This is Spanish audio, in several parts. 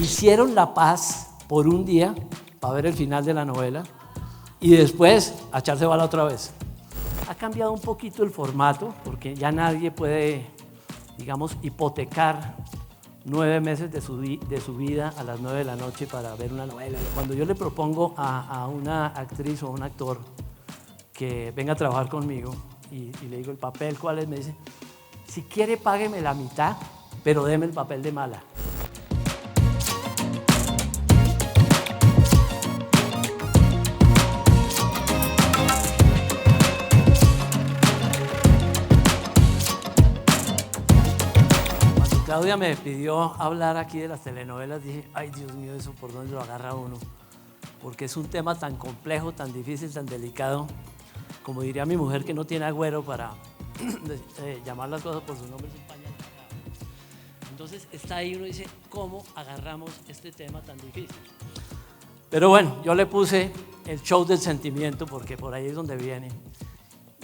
hicieron la paz por un día para ver el final de la novela y después a echarse bala otra vez. Ha cambiado un poquito el formato porque ya nadie puede, digamos, hipotecar 9 meses de su vida a las 9 de la noche para ver una novela. Cuando yo le propongo a una actriz o a un actor que venga a trabajar conmigo y le digo el papel, ¿cuál es? Me dice, si quiere págueme la mitad, pero deme el papel de mala. Claudia me pidió hablar aquí de las telenovelas, dije, ay Dios mío, eso por dónde lo agarra uno, porque es un tema tan complejo, tan difícil, tan delicado, como diría mi mujer que no tiene agüero para llamar las cosas por su nombre, es un pañal cagado. Entonces está ahí, uno dice, ¿cómo agarramos este tema tan difícil? Pero bueno, yo le puse el show del sentimiento, porque por ahí es donde viene,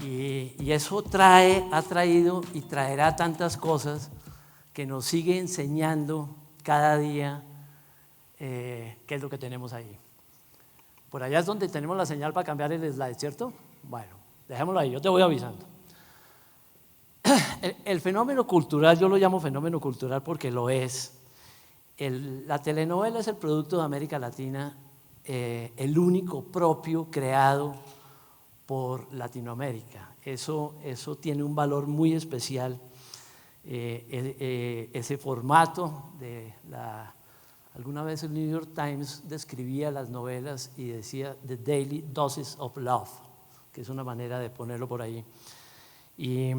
y eso ha traído y traerá tantas cosas que nos sigue enseñando cada día qué es lo que tenemos ahí. Por allá es donde tenemos la señal para cambiar el slide, ¿cierto? Bueno, dejémoslo ahí, yo te voy avisando. El fenómeno cultural, yo lo llamo fenómeno cultural porque lo es. La telenovela es el producto de América Latina, el único propio creado por Latinoamérica. Eso tiene un valor muy especial. Ese formato alguna vez el New York Times describía las novelas y decía The Daily Doses of Love, que es una manera de ponerlo por ahí. Y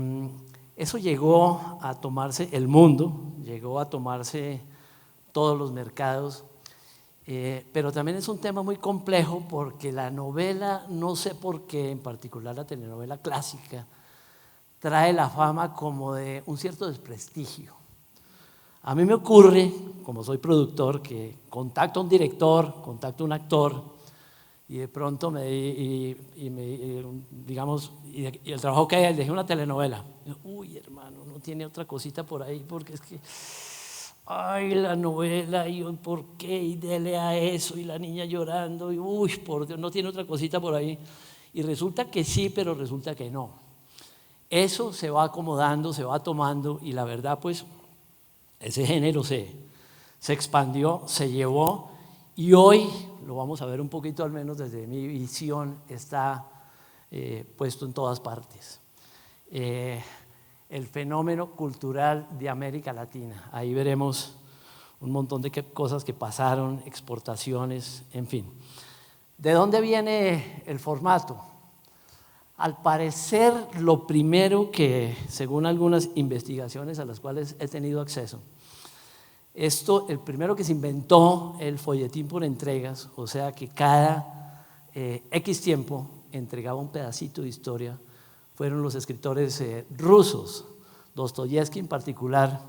eso llegó a tomarse el mundo, llegó a tomarse todos los mercados, pero también es un tema muy complejo porque la novela, no sé por qué, en particular la telenovela clásica, trae la fama como de un cierto desprestigio. A mí me ocurre, como soy productor, que contacto a un director, contacto a un actor y de pronto digamos, y el trabajo que hay, le dije una telenovela. Uy, hermano, no tiene otra cosita por ahí porque es que, ay, la novela, y por qué, y dele a eso, y la niña llorando, y uy, por Dios, no tiene otra cosita por ahí. Y resulta que sí, pero resulta que no. Eso se va acomodando, se va tomando y la verdad pues ese género se expandió, se llevó y hoy, lo vamos a ver un poquito al menos desde mi visión, está puesto en todas partes. El fenómeno cultural de América Latina, ahí veremos un montón de cosas que pasaron, exportaciones, en fin. ¿De dónde viene el formato? Al parecer, lo primero que, según algunas investigaciones a las cuales he tenido acceso, el primero que se inventó el folletín por entregas, o sea que cada X tiempo entregaba un pedacito de historia, fueron los escritores rusos. Dostoyevski en particular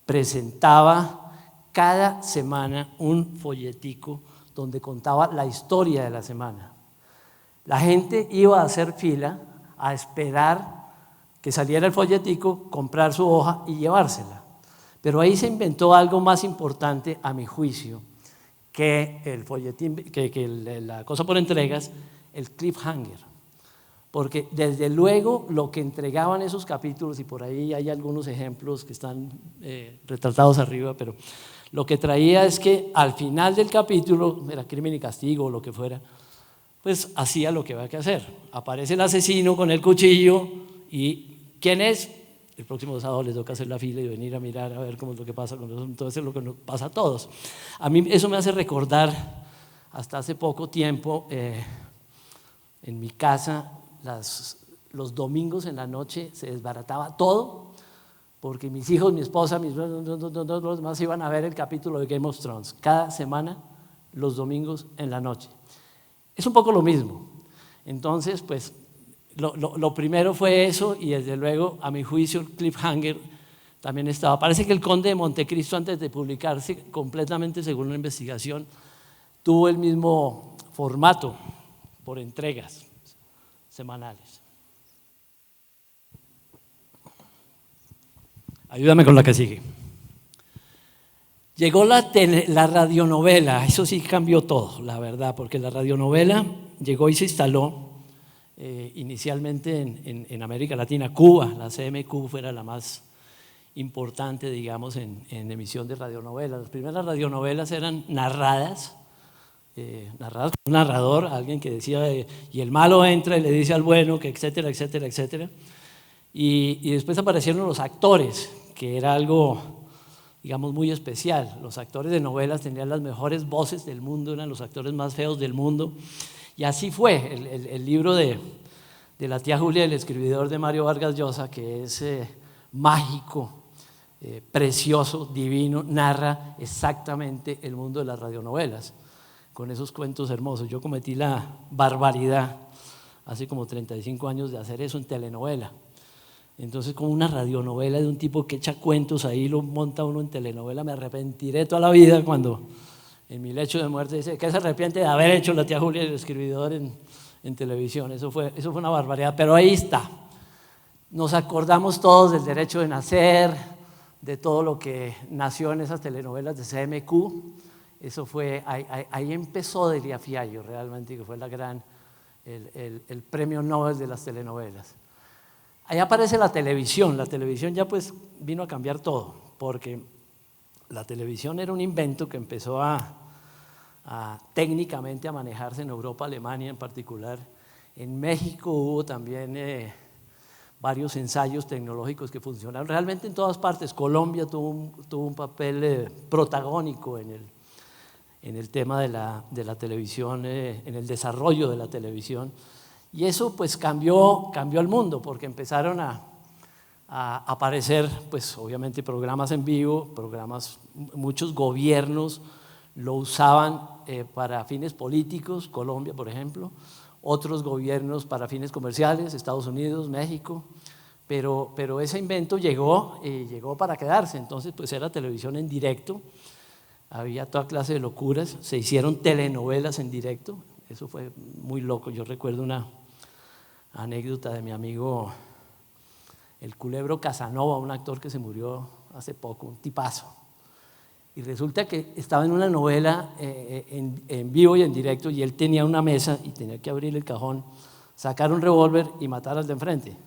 presentaba cada semana un folletico donde contaba la historia de la semana. La gente iba a hacer fila a esperar que saliera el folletico, comprar su hoja y llevársela. Pero ahí se inventó algo más importante, a mi juicio, que el folletín, que la cosa por entregas, el cliffhanger. Porque desde luego lo que entregaban esos capítulos, y por ahí hay algunos ejemplos que están retratados arriba, pero lo que traía es que al final del capítulo, era Crimen y Castigo o lo que fuera, pues hacía lo que había que hacer. Aparece el asesino con el cuchillo y ¿quién es? El próximo sábado les toca hacer la fila y venir a mirar a ver cómo es lo que pasa con eso. Entonces es lo que nos pasa a todos. A mí eso me hace recordar, hasta hace poco tiempo, en mi casa, los domingos en la noche se desbarataba todo porque mis hijos, mi esposa, los demás iban a ver el capítulo de Game of Thrones cada semana, los domingos en la noche. Es un poco lo mismo. Entonces, pues, lo primero fue eso y desde luego, a mi juicio, el cliffhanger también estaba. Parece que el Conde de Montecristo, antes de publicarse completamente según una investigación, tuvo el mismo formato por entregas semanales. Ayúdame con la que sigue. Llegó la radionovela, eso sí cambió todo, la verdad, porque la radionovela llegó y se instaló inicialmente en América Latina. Cuba, la CMQ fuera la más importante, digamos, en emisión de radionovelas. Las primeras radionovelas eran narradas por un narrador, alguien que decía, y el malo entra y le dice al bueno, que etcétera, etcétera, etcétera. Y después aparecieron los actores, que era algo, digamos, muy especial. Los actores de novelas tenían las mejores voces del mundo, eran los actores más feos del mundo. Y así fue. El libro de la tía Julia, el escribidor de Mario Vargas Llosa, que es mágico, precioso, divino, narra exactamente el mundo de las radionovelas, con esos cuentos hermosos. Yo cometí la barbaridad hace como 35 años de hacer eso en telenovela. Entonces, como una radionovela de un tipo que echa cuentos ahí, lo monta uno en telenovela, me arrepentiré toda la vida cuando en mi lecho de muerte dice que se arrepiente de haber hecho la tía Julia el escribidor en televisión. Eso fue una barbaridad, pero ahí está. Nos acordamos todos del derecho de nacer, de todo lo que nació en esas telenovelas de CMQ. Eso fue, ahí empezó Delia Fiallo realmente, que fue el premio Nobel de las telenovelas. Ahí aparece la televisión ya pues vino a cambiar todo, porque la televisión era un invento que empezó técnicamente a manejarse en Europa, Alemania en particular. En México hubo también varios ensayos tecnológicos que funcionaron realmente en todas partes. Colombia tuvo un papel protagónico en el tema de la televisión, en el desarrollo de la televisión. Y eso pues cambió el mundo, porque empezaron a aparecer pues obviamente programas en vivo, muchos gobiernos lo usaban para fines políticos, Colombia por ejemplo, otros gobiernos para fines comerciales, Estados Unidos, México, pero ese invento llegó para quedarse. Entonces pues era televisión en directo, había toda clase de locuras, se hicieron telenovelas en directo, eso fue muy loco. Yo recuerdo una anécdota de mi amigo el Culebro Casanova, un actor que se murió hace poco, un tipazo. Y resulta que estaba en una novela en vivo y en directo, y él tenía una mesa y tenía que abrir el cajón, sacar un revólver y matar al de enfrente.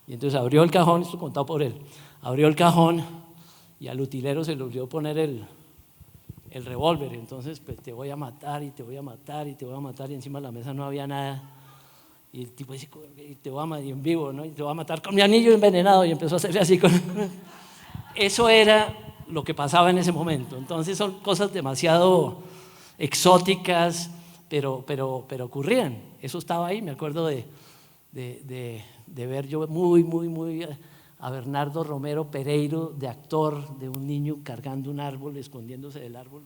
Y entonces abrió el cajón, esto contado por él, abrió el cajón y al utilero se le olvidó poner el revólver. Entonces pues te voy a matar y te voy a matar y te voy a matar, y encima de la mesa no había nada. Y el tipo dice, te voy a matar en vivo, ¿no? Y te voy a matar con mi anillo envenenado, y empezó a hacerle así con... Eso era lo que pasaba en ese momento. Entonces son cosas demasiado exóticas, pero ocurrían. Eso estaba ahí. Me acuerdo de ver yo muy a Bernardo Romero Pereiro de actor, de un niño cargando un árbol, escondiéndose del árbol.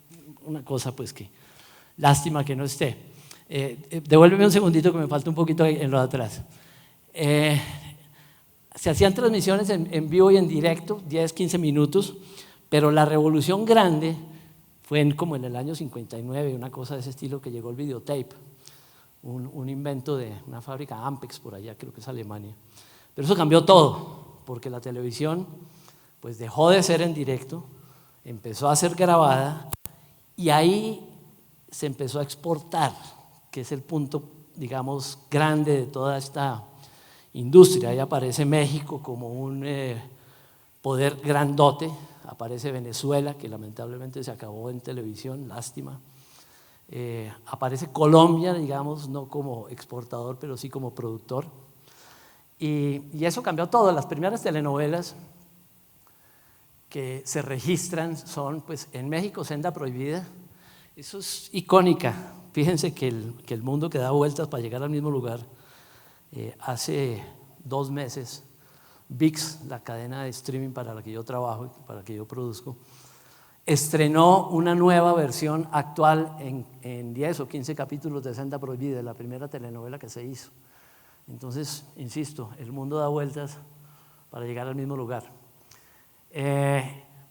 Una cosa pues que lástima que no esté. Devuélveme un segundito que me falta un poquito en lo de atrás. Se hacían transmisiones en vivo y en directo, 10, 15 minutos, pero la revolución grande fue como en el año 59, una cosa de ese estilo, que llegó el videotape, un invento de una fábrica Ampex por allá, creo que es Alemania. Pero eso cambió todo, porque la televisión pues dejó de ser en directo, empezó a ser grabada, y ahí se empezó a exportar, que es el punto, digamos, grande de toda esta industria. Ahí aparece México como un poder grandote, aparece Venezuela, que lamentablemente se acabó en televisión, lástima. Aparece Colombia, digamos, no como exportador, pero sí como productor. Y eso cambió todo. Las primeras telenovelas que se registran son, pues, en México, Senda Prohibida. Eso es icónica. Fíjense que el mundo que da vueltas para llegar al mismo lugar. Hace 2 meses, ViX, la cadena de streaming para la que yo trabajo, para la que yo produzco, estrenó una nueva versión actual en 10 o 15 capítulos de Senda Prohibida, la primera telenovela que se hizo. Entonces, insisto, el mundo da vueltas para llegar al mismo lugar.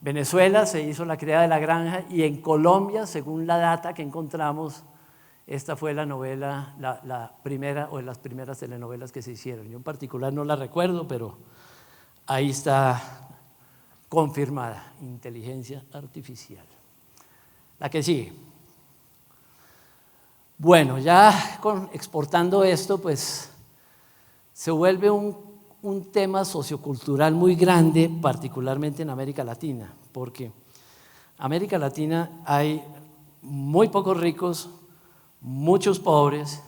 Venezuela se hizo La Criada de la Granja, y en Colombia, según la data que encontramos, esta fue la novela, la primera o de las primeras telenovelas que se hicieron. Yo en particular no la recuerdo, pero ahí está confirmada, inteligencia artificial. La que sigue. Bueno, ya exportando esto, pues se vuelve un tema sociocultural muy grande, particularmente en América Latina, porque en América Latina hay muy pocos ricos, muchos pobres.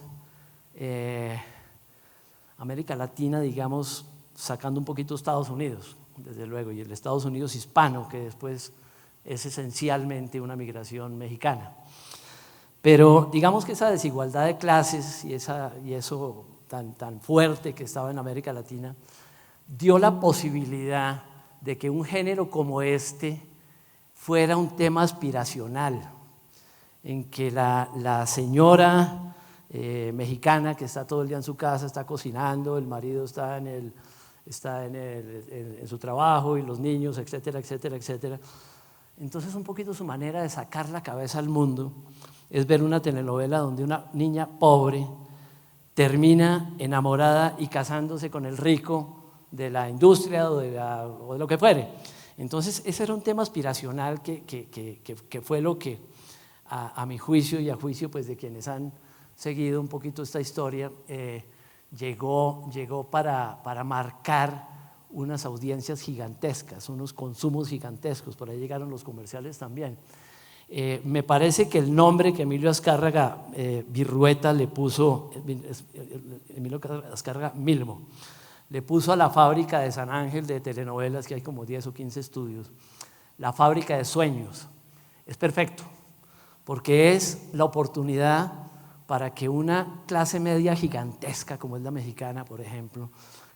América Latina, digamos, sacando un poquito Estados Unidos, desde luego, y el Estados Unidos hispano, que después es esencialmente una migración mexicana. Pero digamos que esa desigualdad de clases y eso tan fuerte que estaba en América Latina dio la posibilidad de que un género como este fuera un tema aspiracional, en que la señora mexicana que está todo el día en su casa, está cocinando, el marido está en su trabajo y los niños, etcétera, etcétera, etcétera. Entonces un poquito su manera de sacar la cabeza al mundo es ver una telenovela donde una niña pobre termina enamorada y casándose con el rico de la industria o de lo que fuere. Entonces ese era un tema aspiracional que fue lo que a mi juicio y a juicio pues de quienes han seguido un poquito esta historia, llegó para marcar unas audiencias gigantescas, unos consumos gigantescos. Por ahí llegaron los comerciales también. Me parece que el nombre que Emilio Azcárraga Virrueta le puso, Emilio Azcárraga Milmo, le puso a la fábrica de San Ángel de telenovelas, que hay como 10 o 15 estudios, la fábrica de sueños. Es perfecto, porque es la oportunidad para que una clase media gigantesca, como es la mexicana, por ejemplo,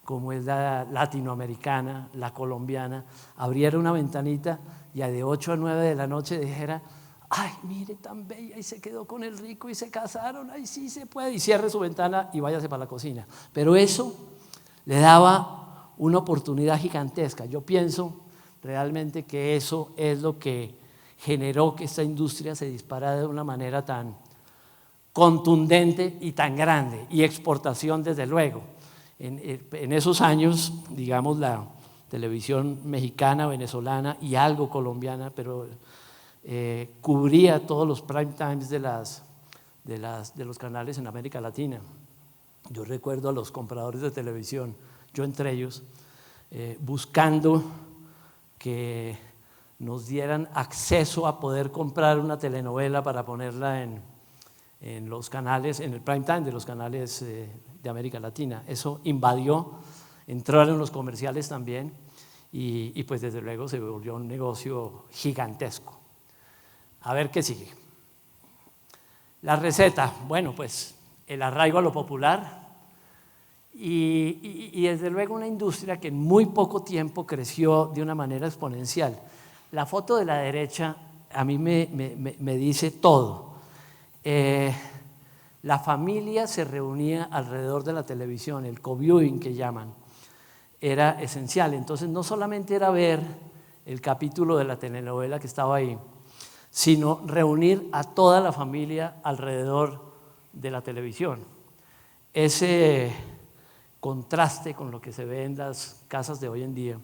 como es la latinoamericana, la colombiana, abriera una ventanita y de 8 a 9 de la noche dijera: ay, mire, tan bella, y se quedó con el rico y se casaron, ay, sí se puede, y cierre su ventana y váyase para la cocina. Pero eso le daba una oportunidad gigantesca. Yo pienso realmente que eso es lo que generó que esta industria se disparara de una manera tan contundente y tan grande, y exportación desde luego. En esos años, digamos, la televisión mexicana, venezolana y algo colombiana, pero cubría todos los prime times de los canales en América Latina. Yo recuerdo a los compradores de televisión, yo entre ellos, buscando que nos dieran acceso a poder comprar una telenovela para ponerla en los canales, en el prime time de los canales de América Latina. Eso invadió, entraron los comerciales también y pues desde luego se volvió un negocio gigantesco. A ver qué sigue. La receta, bueno, pues el arraigo a lo popular y desde luego una industria que en muy poco tiempo creció de una manera exponencial. La foto de la derecha a mí me dice todo. La familia se reunía alrededor de la televisión, el co-viewing que llaman, era esencial. Entonces no solamente era ver el capítulo de la telenovela que estaba ahí, sino reunir a toda la familia alrededor de la televisión. Ese contraste con lo que se ve en las casas de hoy en día,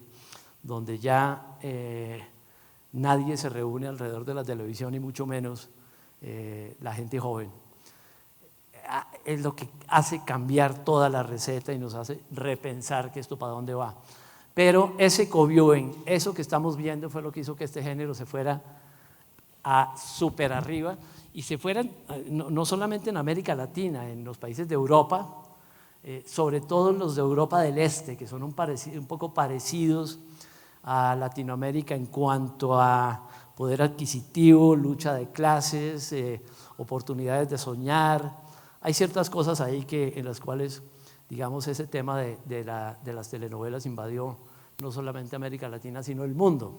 donde ya nadie se reúne alrededor de la televisión y mucho menos la gente joven, es lo que hace cambiar toda la receta y nos hace repensar que esto para dónde va. Pero ese co-viewing, eso que estamos viendo fue lo que hizo que este género se fuera a súper arriba y se fueran no solamente en América Latina, en los países de Europa, sobre todo los de Europa del Este, que son un poco parecidos a Latinoamérica en cuanto a poder adquisitivo, lucha de clases, oportunidades de soñar. Hay ciertas cosas ahí en las cuales, digamos, ese tema de las telenovelas invadió no solamente América Latina, sino el mundo.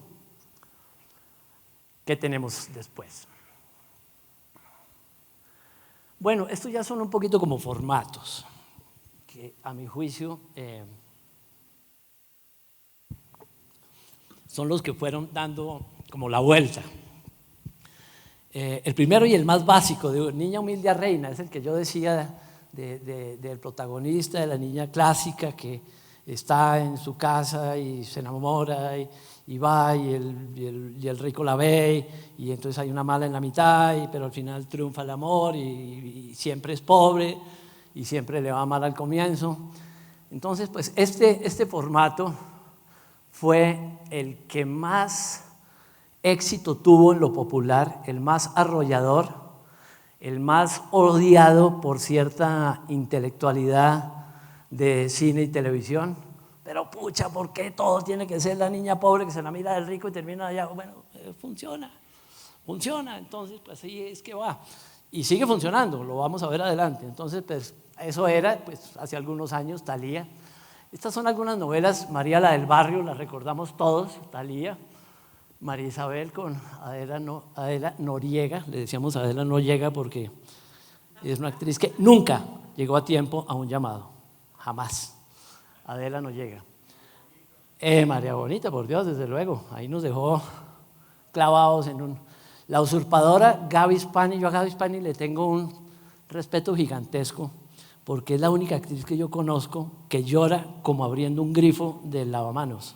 ¿Qué tenemos después? Bueno, estos ya son un poquito como formatos, que a mi juicio son los que fueron dando como la vuelta. El primero y el más básico, de Niña humilde a reina, es el que yo decía del protagonista, de la niña clásica que está en su casa y se enamora y y va y el rico la ve y entonces hay una mala en la mitad, pero al final triunfa el amor y siempre es pobre y siempre le va mal al comienzo. Entonces, pues este formato fue el que más éxito tuvo en lo popular, el más arrollador, el más odiado por cierta intelectualidad de cine y televisión. Pero pucha, ¿por qué todo tiene que ser la niña pobre que se la mira del rico y termina allá? Bueno, funciona, entonces pues así es que va. Y sigue funcionando, lo vamos a ver adelante. Entonces, pues eso era, pues hace algunos años, Thalía. Estas son algunas novelas, María la del barrio, las recordamos todos, Thalía. María Isabel con Adela Noriega, le decíamos Adela Noriega porque es una actriz que nunca llegó a tiempo a un llamado, jamás. Adela Noriega. María Bonita, por Dios, desde luego, ahí nos dejó clavados en un... La usurpadora Gaby Spani, yo a Gaby Spani le tengo un respeto gigantesco porque es la única actriz que yo conozco que llora como abriendo un grifo del lavamanos.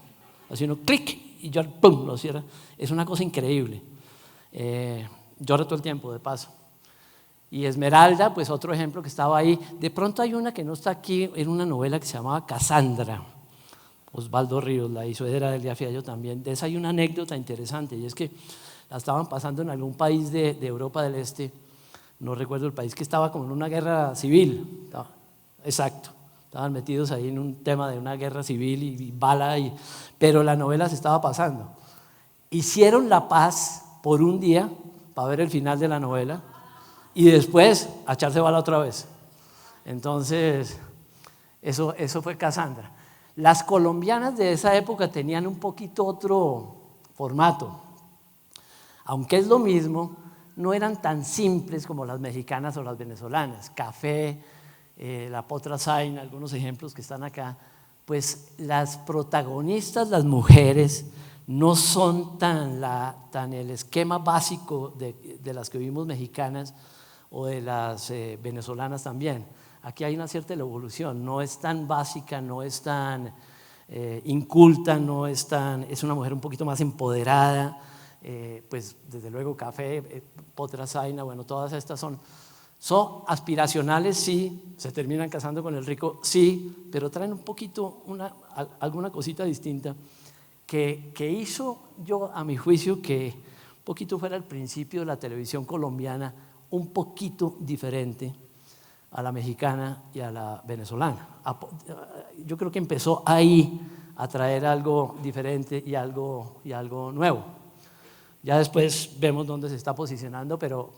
Así uno clic y llora, pum, lo cierra. Es una cosa increíble. Llora todo el tiempo, de paso. Y Esmeralda, pues otro ejemplo que estaba ahí. De pronto hay una que no está aquí, era una novela que se llamaba Cassandra. Osvaldo Ríos la hizo, era del Fiallo también. De esa hay una anécdota interesante y es que la estaban pasando en algún país de Europa del Este, no recuerdo el país, que estaba como en una guerra civil. Exacto, estaban metidos ahí en un tema de una guerra civil y bala, pero la novela se estaba pasando. Hicieron la paz por un día para ver el final de la novela y después a echarse bala otra vez. Entonces, eso fue Cassandra. Las colombianas de esa época tenían un poquito otro formato. Aunque es lo mismo, no eran tan simples como las mexicanas o las venezolanas. Café, La Potra Zaina, algunos ejemplos que están acá. Pues las protagonistas, las mujeres, no son tan el esquema básico de las que vimos mexicanas o de las venezolanas también. Aquí hay una cierta evolución, no es tan básica, no es tan inculta, es una mujer un poquito más empoderada, pues desde luego Café, Potra Zaina, bueno, todas estas son aspiracionales, sí, se terminan casando con el rico, sí, pero traen un poquito, alguna cosita distinta que hizo yo, a mi juicio, que un poquito fuera el principio de la televisión colombiana, un poquito diferente a la mexicana y a la venezolana. Yo creo que empezó ahí a traer algo diferente y algo nuevo. Ya después vemos dónde se está posicionando, pero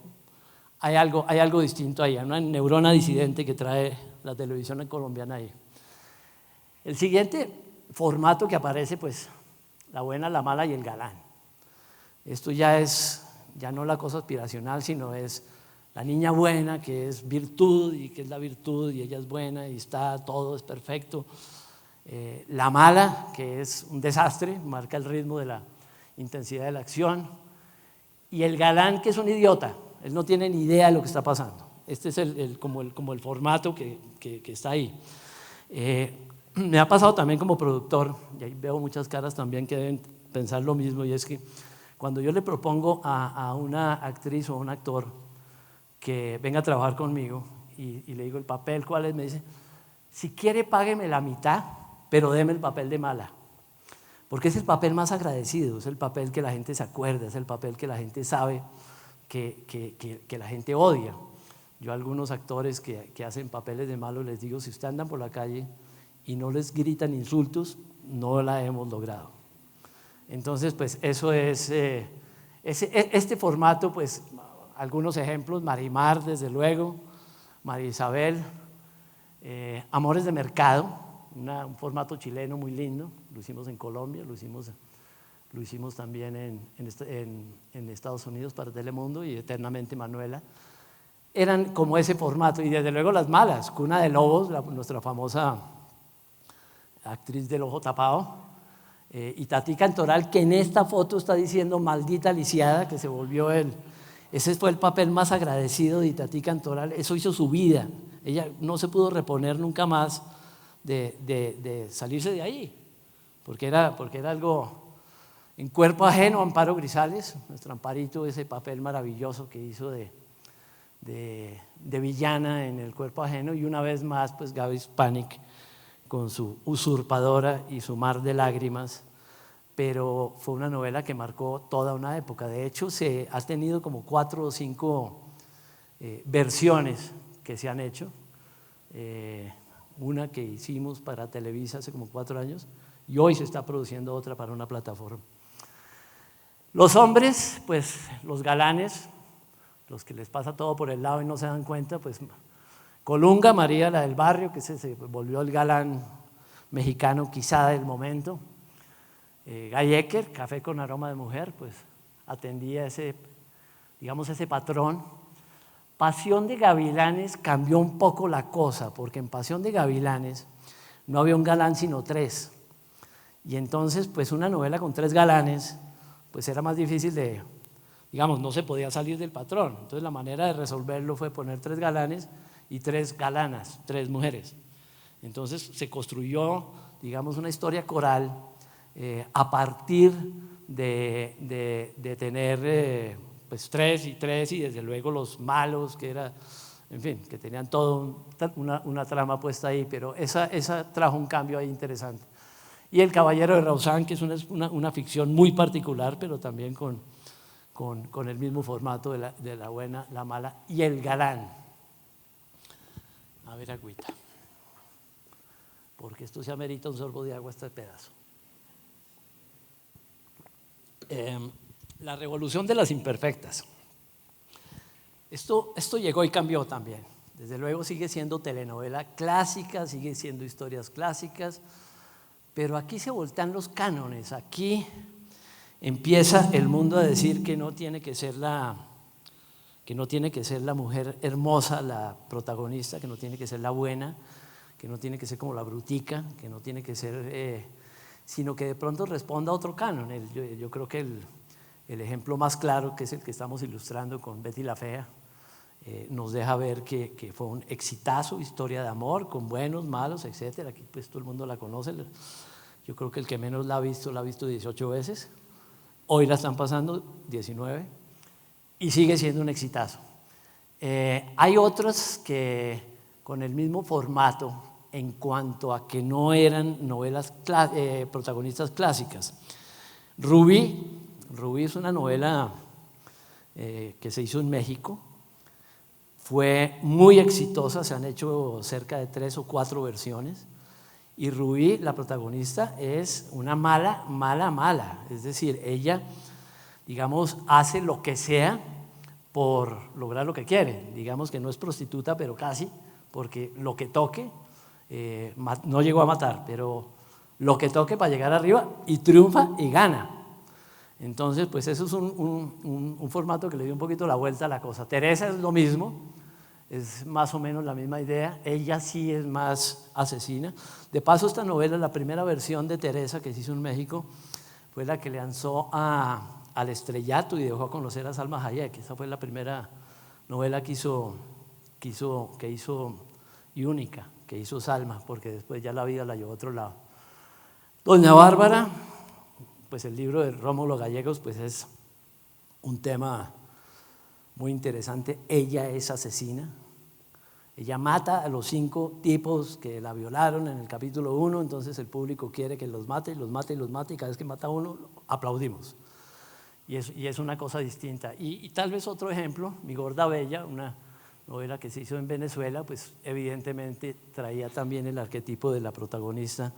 hay algo distinto ahí, hay una neurona disidente que trae la televisión colombiana ahí. El siguiente formato que aparece, pues, la buena, la mala y el galán. Esto ya no la cosa aspiracional, sino es la niña buena, que es virtud y que es la virtud y ella es buena y todo es perfecto. La mala, que es un desastre, marca el ritmo de la intensidad de la acción. Y el galán, que es un idiota, él no tiene ni idea de lo que está pasando. Este es como el formato que está ahí. Me ha pasado también como productor, y ahí veo muchas caras también que deben pensar lo mismo, y es que cuando yo le propongo a una actriz o a un actor que venga a trabajar conmigo y le digo el papel, ¿cuál es? Me dice, si quiere págueme la mitad, pero deme el papel de mala. Porque es el papel más agradecido, es el papel que la gente se acuerda, es el papel que la gente sabe que la gente odia. Yo a algunos actores que hacen papeles de malos les digo, si ustedes andan por la calle y no les gritan insultos, no la hemos logrado. Entonces, pues eso es, este formato, pues algunos ejemplos, Marimar, desde luego, María Isabel, Amores de Mercado, un formato chileno muy lindo, lo hicimos en Colombia, lo hicimos también en Estados Unidos para Telemundo y Eternamente Manuela. Eran como ese formato, y desde luego Las Malas, Cuna de Lobos, nuestra famosa actriz del ojo tapado, y Tati Cantoral, que en esta foto está diciendo maldita lisiada, que se volvió ese fue el papel más agradecido de Tati Cantoral, eso hizo su vida, ella no se pudo reponer nunca más de salirse de ahí, porque era algo En Cuerpo Ajeno, Amparo Grisales, nuestro Amparito, ese papel maravilloso que hizo de villana en El Cuerpo Ajeno, y una vez más pues Gaby Spanik con su Usurpadora y su Mar de Lágrimas, pero fue una novela que marcó toda una época. De hecho, se ha tenido como 4 o 5 versiones que se han hecho. Una que hicimos para Televisa hace como 4 años y hoy se está produciendo otra para una plataforma. Los hombres, pues los galanes, los que les pasa todo por el lado y no se dan cuenta, pues Colunga, María la del Barrio, que se volvió el galán mexicano quizá del momento. Gallecker, Café con Aroma de Mujer, pues atendía ese patrón. Pasión de Gavilanes cambió un poco la cosa, porque en Pasión de Gavilanes no había un galán sino 3. Y entonces, pues una novela con 3 galanes, pues era más difícil no se podía salir del patrón. Entonces la manera de resolverlo fue poner 3 galanes y 3 galanas, 3 mujeres. Entonces se construyó, una historia coral a partir de tener pues 3 y 3, y desde luego los malos, que tenían todo una trama puesta ahí, pero esa trajo un cambio ahí interesante. Y El Caballero de Rausán, que es una ficción muy particular, pero también con el mismo formato de la buena, la mala y el galán. A ver, agüita, porque esto se amerita un sorbo de agua este pedazo. La revolución de las imperfectas. Esto llegó y cambió también. Desde luego sigue siendo telenovela clásica, sigue siendo historias clásicas, pero aquí se voltean los cánones. Aquí empieza el mundo a decir que no tiene que ser la mujer hermosa la protagonista, que no tiene que ser la buena, que no tiene que ser como la brutica, que no tiene que ser, sino que de pronto responda a otro canon. Yo creo que el ejemplo más claro, que es el que estamos ilustrando con Betty la Fea, nos deja ver que fue un exitazo, historia de amor, con buenos, malos, etcétera. Aquí pues todo el mundo la conoce. Yo creo que el que menos la ha visto 18 veces. Hoy la están pasando 19 y sigue siendo un exitazo. Hay otras que con el mismo formato, en cuanto a que no eran novelas protagonistas clásicas. Rubí es una novela que se hizo en México, fue muy exitosa, se han hecho cerca de 3 o 4 versiones, y Rubí, la protagonista, es una mala, es decir, ella, hace lo que sea por lograr lo que quiere. Digamos que no es prostituta, pero casi, porque lo que toque, no llegó a matar, pero lo que toque para llegar arriba, y triunfa y gana. Entonces, pues eso es un formato que le dio un poquito la vuelta a la cosa. Teresa es lo mismo, es más o menos la misma idea. Ella sí es más asesina. De paso, esta novela, la primera versión de Teresa que se hizo en México, fue la que lanzó al estrellato y dejó a conocer a Salma Hayek. Esa fue la primera novela que hizo y única que hizo Salma, porque después ya la vida la llevó a otro lado. Doña Bárbara, pues el libro de Rómulo Gallegos, pues es un tema muy interesante. Ella es asesina. Ella mata a los 5 tipos que la violaron en el capítulo 1, entonces el público quiere que los mate, y cada vez que mata a uno, aplaudimos. Y es una cosa distinta. Y tal vez otro ejemplo, Mi Gorda Bella, una novela que se hizo en Venezuela, pues evidentemente traía también el arquetipo de la protagonista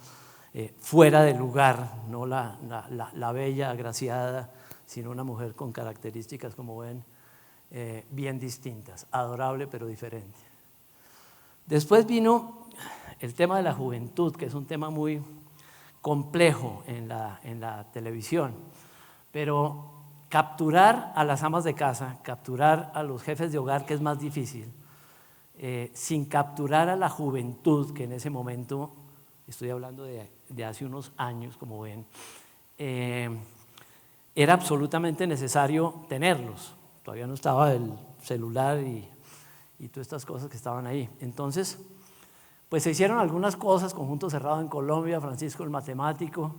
fuera de lugar, no la bella, agraciada, sino una mujer con características, como ven, bien distintas, adorable pero diferente. Después vino el tema de la juventud, que es un tema muy complejo en la televisión, pero capturar a las amas de casa, capturar a los jefes de hogar, que es más difícil, sin capturar a la juventud, que en ese momento, estoy hablando de hace unos años, como ven, era absolutamente necesario tenerlos. Todavía no estaba el celular y todas estas cosas que estaban ahí. Entonces, pues se hicieron algunas cosas, Conjunto Cerrado en Colombia, Francisco el Matemático,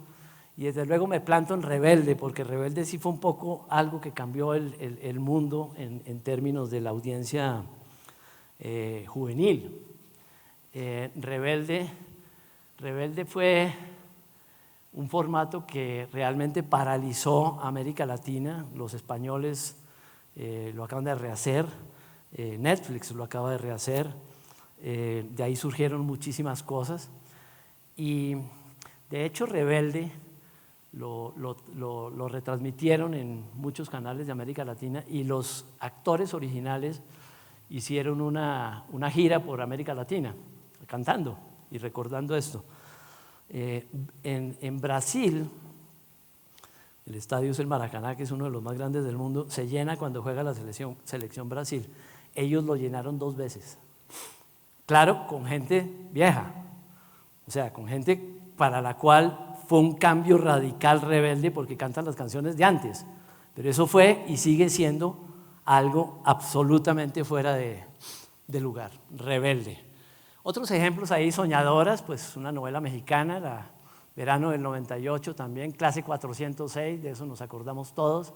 Y desde luego me planto en Rebelde, porque Rebelde sí fue un poco algo que cambió el mundo en términos de la audiencia juvenil. Rebelde fue un formato que realmente paralizó a América Latina. Los españoles lo acaban de rehacer, Netflix lo acaba de rehacer, de ahí surgieron muchísimas cosas. Y de hecho Rebelde lo retransmitieron en muchos canales de América Latina y los actores originales hicieron una gira por América Latina cantando y recordando esto. En Brasil, el estadio es el Maracaná, que es uno de los más grandes del mundo, se llena cuando juega la selección Brasil. Ellos lo llenaron 2 veces. Claro, con gente vieja, o sea, con gente para la cual fue un cambio radical Rebelde, porque cantan las canciones de antes, pero eso fue y sigue siendo algo absolutamente fuera de lugar, Rebelde. Otros ejemplos ahí, Soñadoras, pues una novela mexicana, verano del 98 también, Clase 406, de eso nos acordamos todos,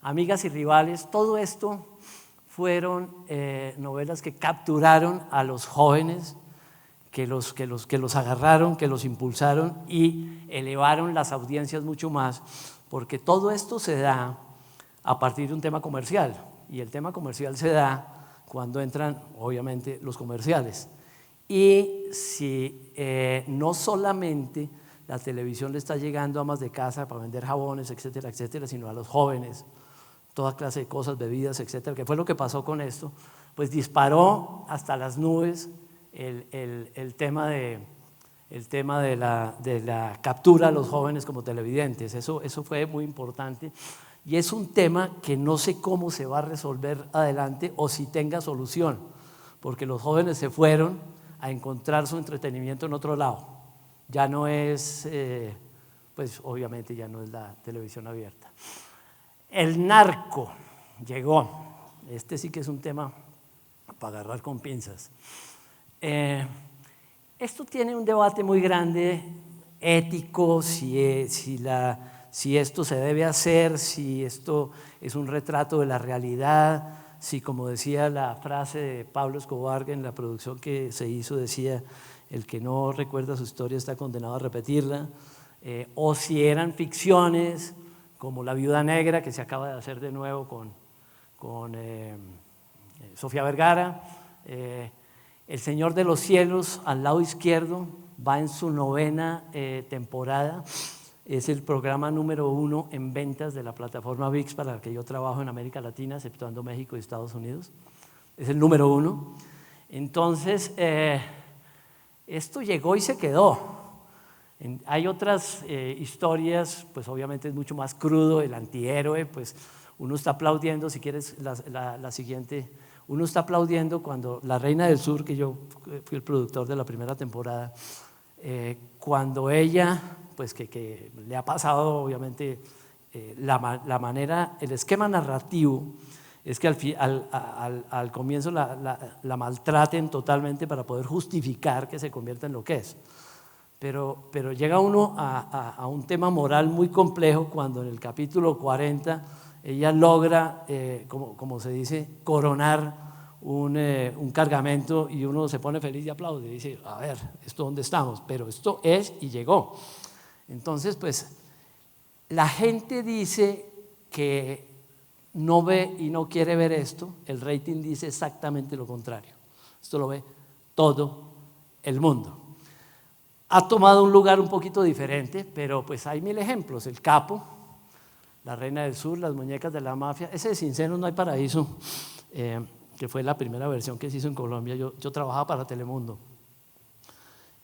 Amigas y Rivales, todo esto fueron novelas que capturaron a los jóvenes, que los agarraron, que los impulsaron y elevaron las audiencias mucho más, porque todo esto se da a partir de un tema comercial, y el tema comercial se da cuando entran, obviamente, los comerciales. Y si no solamente la televisión le está llegando a amas de casa para vender jabones, etcétera, etcétera, sino a los jóvenes, toda clase de cosas, bebidas, etcétera, que fue lo que pasó con esto, pues disparó hasta las nubes el tema de la captura a los jóvenes como televidentes. Eso fue muy importante y es un tema que no sé cómo se va a resolver adelante o si tenga solución, porque los jóvenes se fueron a encontrar su entretenimiento en otro lado. Ya no es, pues obviamente ya no es la televisión abierta. El narco llegó. Este sí que es un tema para agarrar con pinzas. Esto tiene un debate muy grande, ético, si esto se debe hacer, si esto es un retrato de la realidad, si, como decía la frase de Pablo Escobar en la producción que se hizo, decía, el que no recuerda su historia está condenado a repetirla, o si eran ficciones como La Viuda Negra, que se acaba de hacer de nuevo con Sofía Vergara. El Señor de los Cielos, al lado izquierdo, va en su 9ª temporada. Es el programa número 1 en ventas de la plataforma ViX para la que yo trabajo en América Latina, exceptuando México y Estados Unidos. Es el número 1. Entonces, esto llegó y se quedó. Hay otras historias, pues obviamente es mucho más crudo, el antihéroe, pues uno está aplaudiendo, si quieres la siguiente, uno está aplaudiendo cuando La Reina del Sur, que yo fui el productor de la primera temporada, cuando ella, pues que le ha pasado obviamente la manera, el esquema narrativo es que al comienzo la maltraten totalmente para poder justificar que se convierta en lo que es. Pero llega uno a un tema moral muy complejo cuando en el capítulo 40 ella logra, como se dice, coronar un cargamento y uno se pone feliz y aplaude y dice, a ver, ¿esto dónde estamos? Pero esto es y llegó. Entonces, pues, la gente dice que no ve y no quiere ver esto, el rating dice exactamente lo contrario. Esto lo ve todo el mundo. Ha tomado un lugar un poquito diferente, pero pues hay 1000 ejemplos. El Capo, La Reina del Sur, Las Muñecas de la Mafia, ese de Sin Senos No Hay Paraíso, que fue la primera versión que se hizo en Colombia. Yo trabajaba para Telemundo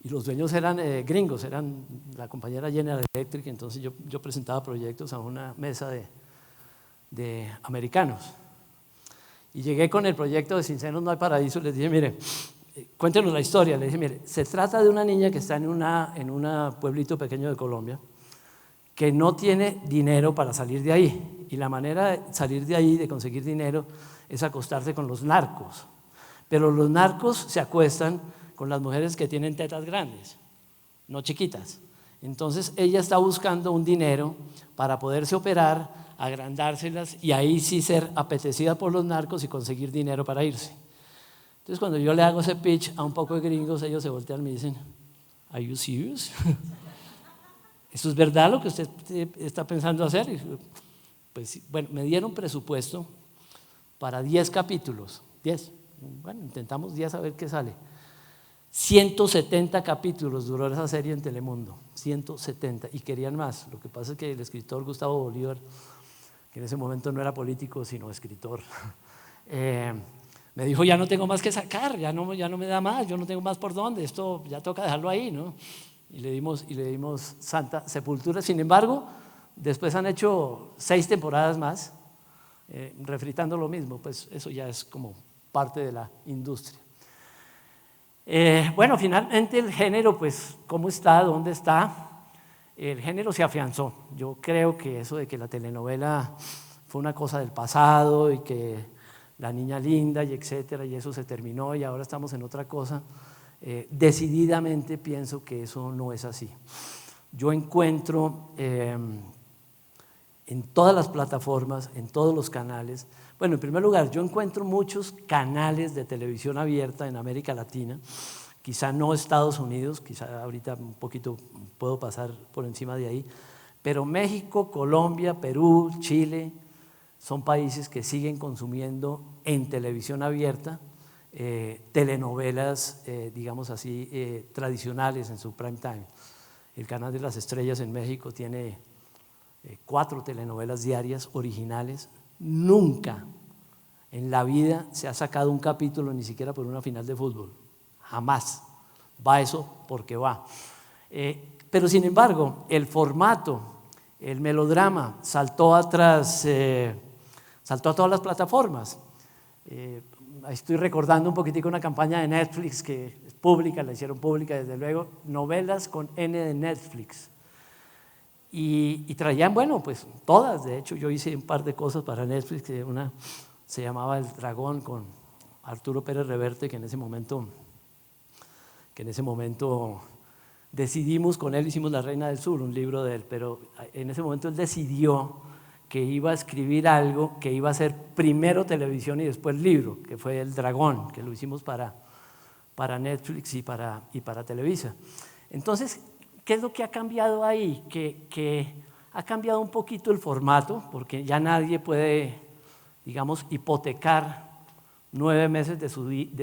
y los dueños eran gringos, eran la compañera General Electric, entonces yo presentaba proyectos a una mesa de americanos y llegué con el proyecto de Sin Senos No Hay Paraíso y les dije, mire, cuéntenos la historia. Le dije, mire, se trata de una niña que está en un pueblito pequeño de Colombia que no tiene dinero para salir de ahí y la manera de salir de ahí, de conseguir dinero, es acostarse con los narcos, pero los narcos se acuestan con las mujeres que tienen tetas grandes, no chiquitas. Entonces ella está buscando un dinero para poderse operar, agrandárselas y ahí sí ser apetecida por los narcos y conseguir dinero para irse. Entonces cuando yo le hago ese pitch a un poco de gringos, ellos se voltean y me dicen, ¿Are you serious? ¿Eso es verdad lo que usted está pensando hacer? Y, pues bueno, me dieron presupuesto para 10 capítulos, 10. Bueno, intentamos 10 a ver qué sale. 170 capítulos duró esa serie en Telemundo, 170, y querían más. Lo que pasa es que el escritor Gustavo Bolívar, que en ese momento no era político sino escritor, me dijo, ya no tengo más que sacar, ya no me da más, yo no tengo más por dónde, esto ya toca dejarlo ahí, ¿no? Y le dimos Santa Sepultura. Sin embargo, después han hecho 6 temporadas más, refritando lo mismo, pues eso ya es como parte de la industria. Bueno, finalmente el género, pues, ¿cómo está? ¿Dónde está? El género se afianzó. Yo creo que eso de que la telenovela fue una cosa del pasado y que la niña linda y etcétera, y eso se terminó y ahora estamos en otra cosa, decididamente pienso que eso no es así. Yo encuentro en todas las plataformas, en todos los canales, bueno, en primer lugar, yo encuentro muchos canales de televisión abierta en América Latina, quizá no Estados Unidos, quizá ahorita un poquito puedo pasar por encima de ahí, pero México, Colombia, Perú, Chile, son países que siguen consumiendo en televisión abierta telenovelas, digamos así, tradicionales en su prime time. El Canal de las Estrellas en México tiene 4 telenovelas diarias originales. Nunca en la vida se ha sacado un capítulo ni siquiera por una final de fútbol, jamás. Va eso porque va. Pero sin embargo, el formato, el melodrama saltó a todas las plataformas. Estoy recordando un poquitico una campaña de Netflix que es pública, la hicieron pública desde luego, novelas con N de Netflix. Y traían, bueno, pues todas, de hecho yo hice un par de cosas para Netflix, una se llamaba El Dragón con Arturo Pérez Reverte, que en ese momento decidimos con él, hicimos La Reina del Sur, un libro de él, pero en ese momento él decidió que iba a escribir algo que iba a ser primero televisión y después libro, que fue El Dragón, que lo hicimos para Netflix y para Televisa. Entonces, ¿qué es lo que ha cambiado ahí? Que ha cambiado un poquito el formato, porque ya nadie puede, digamos, hipotecar 9 meses de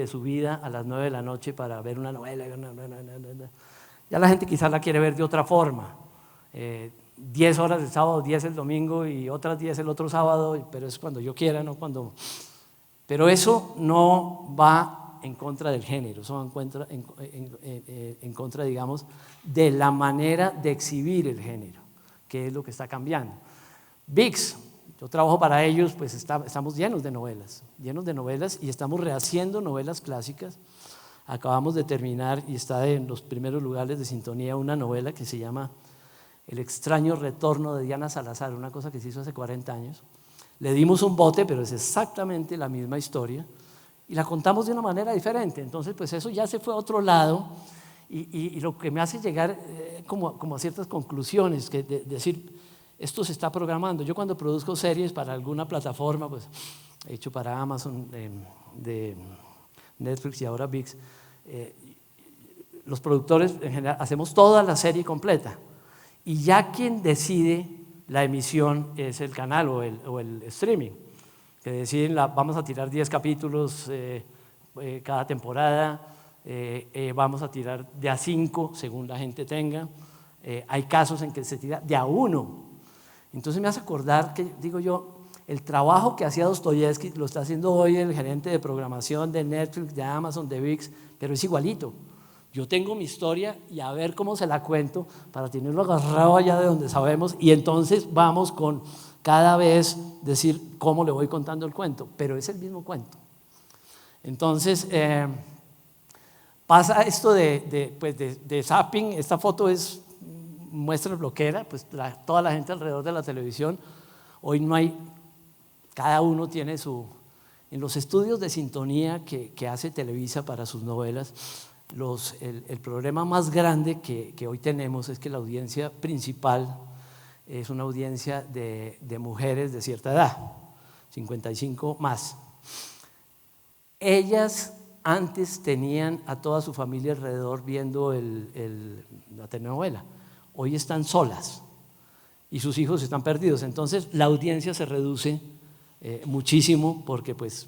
su vida a las 9 de la noche para ver una novela. Ya la gente quizás la quiere ver de otra forma. 10 horas el sábado, 10 el domingo y otras 10 el otro sábado, pero es cuando yo quiera, no cuando. Pero eso no va en contra del género, eso va en contra, digamos, de la manera de exhibir el género, que es lo que está cambiando. ViX, yo trabajo para ellos, pues estamos llenos de novelas y estamos rehaciendo novelas clásicas. Acabamos de terminar y está en los primeros lugares de sintonía una novela que se llama El extraño retorno de Diana Salazar, una cosa que se hizo hace 40 años. Le dimos un bote, pero es exactamente la misma historia y la contamos de una manera diferente. Entonces, pues eso ya se fue a otro lado y lo que me hace llegar como a ciertas conclusiones, que decir, esto se está programando. Yo cuando produzco series para alguna plataforma, pues he hecho para Amazon, de Netflix y ahora ViX, los productores en general hacemos toda la serie completa. Y ya quien decide la emisión es el canal o el streaming, que deciden, vamos a tirar 10 capítulos cada temporada, vamos a tirar de a 5 según la gente tenga. Hay casos en que se tira de a 1. Entonces me hace acordar que, digo yo, el trabajo que hacía Dostoyevsky lo está haciendo hoy el gerente de programación de Netflix, de Amazon, de ViX, pero es igualito. Yo tengo mi historia y a ver cómo se la cuento para tenerlo agarrado allá de donde sabemos y entonces vamos con cada vez decir cómo le voy contando el cuento, pero es el mismo cuento. Entonces pasa esto de zapping. Esta foto muestra bloquera, pues toda la gente alrededor de la televisión. Hoy no hay, cada uno tiene en los estudios de sintonía que hace Televisa para sus novelas. el problema más grande que hoy tenemos es que la audiencia principal es una audiencia de mujeres de cierta edad, 55 más. Ellas antes tenían a toda su familia alrededor viendo la telenovela, hoy están solas y sus hijos están perdidos, entonces la audiencia se reduce muchísimo porque pues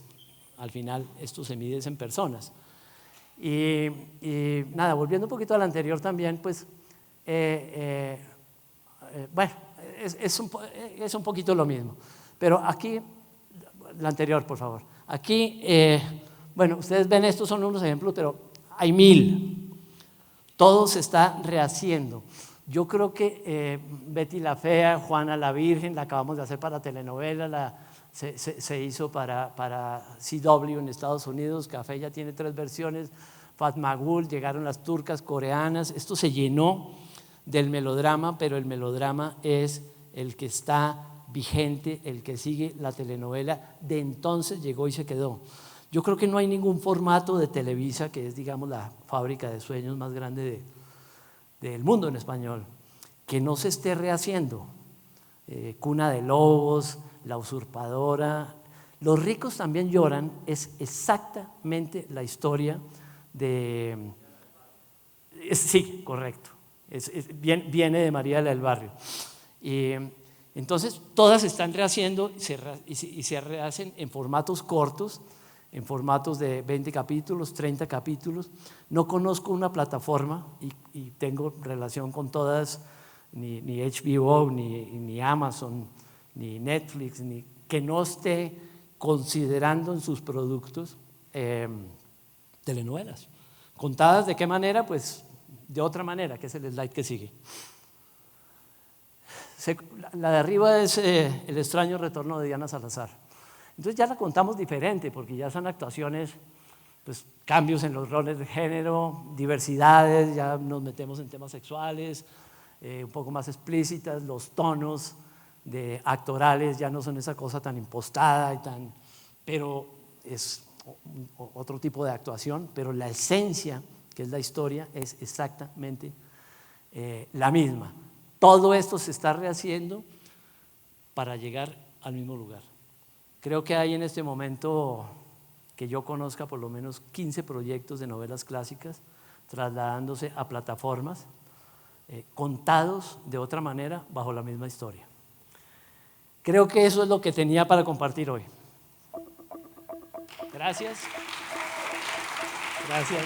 al final esto se mide en personas. Y nada, volviendo un poquito al anterior también, pues bueno, es un poquito lo mismo, pero aquí, la anterior por favor, aquí, bueno, ustedes ven, estos son unos ejemplos, pero hay 1000, todo se está rehaciendo. Yo creo que Betty la Fea, Juana la Virgen, la acabamos de hacer para telenovela, se hizo para CW en Estados Unidos, Café ya tiene 3 versiones, Fatmagul, llegaron las turcas, coreanas, esto se llenó del melodrama, pero el melodrama es el que está vigente, el que sigue la telenovela, de entonces llegó y se quedó. Yo creo que no hay ningún formato de Televisa, que es digamos la fábrica de sueños más grande del mundo en español, que no se esté rehaciendo. Cuna de Lobos, La Usurpadora, Los ricos también lloran, es exactamente la historia sí, correcto, viene de María del Barrio. Entonces todas se están rehaciendo y se rehacen en formatos cortos, en formatos de 20 capítulos, 30 capítulos. No conozco una plataforma y tengo relación con todas, ni HBO, ni Amazon, ni Netflix, que no esté considerando en sus productos telenovelas. ¿Contadas de qué manera? Pues de otra manera, que es el slide que sigue. La de arriba es El extraño retorno de Diana Salazar. Entonces ya la contamos diferente, porque ya son actuaciones, pues cambios en los roles de género, diversidades, ya nos metemos en temas sexuales, un poco más explícitas, los tonos actorales ya no son esa cosa tan impostada pero es otro tipo de actuación, pero la esencia, que es la historia, es exactamente la misma. Todo esto se está rehaciendo para llegar al mismo lugar. Creo que hay en este momento, que yo conozca, por lo menos 15 proyectos de novelas clásicas trasladándose a plataformas, contados de otra manera bajo la misma historia. Creo que eso es lo que tenía para compartir hoy. Gracias. Gracias.